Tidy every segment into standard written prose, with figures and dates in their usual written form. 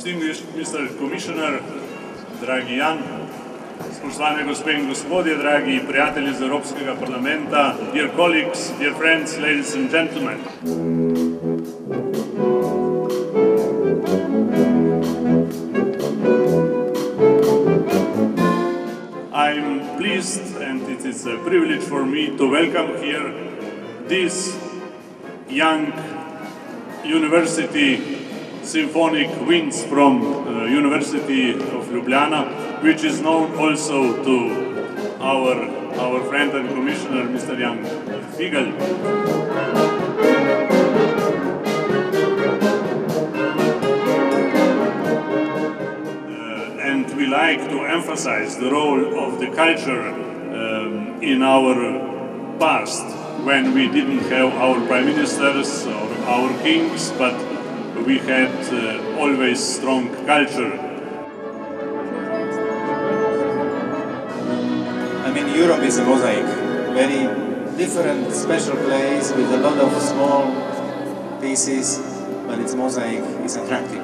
distinguished Mr. Commissioner, dragi Jan, spoštovane gospe in gospodje, dragi prijatelji iz Evropskega parlamenta, dear colleagues, dear friends, ladies and gentlemen. I'm pleased and it is a privilege for me to welcome here this young university symphonic winds from University of Ljubljana, which is known also to our friend and commissioner, Mr. Jan Fiegel. And we like to emphasize the role of the culture in our past, when we didn't have our prime ministers or our kings, but we had always strong culture. I mean, Europe is a mosaic, very different, special place with a lot of small pieces, but its mosaic is attractive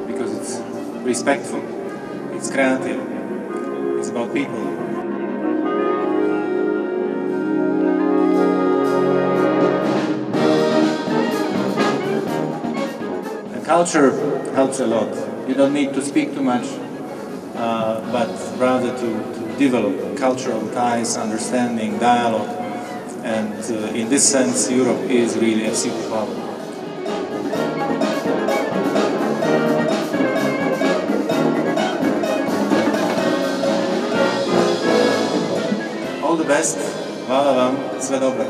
because it's respectful, it's creative, it's about people. Culture helps a lot. You don't need to speak too much, but rather to develop cultural ties, understanding, dialogue, and in this sense Europe is really a superpower. All the best, hvala vam, sve dobro.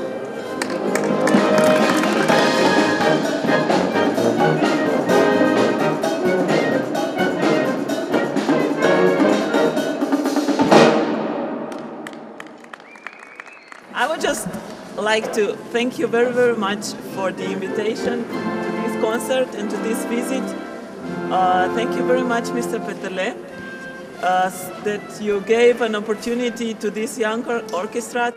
I would just like to thank you very, very much for the invitation to this concert and to this visit. Thank you very much, Mr. Peterleta, that you gave an opportunity to this young orchestra.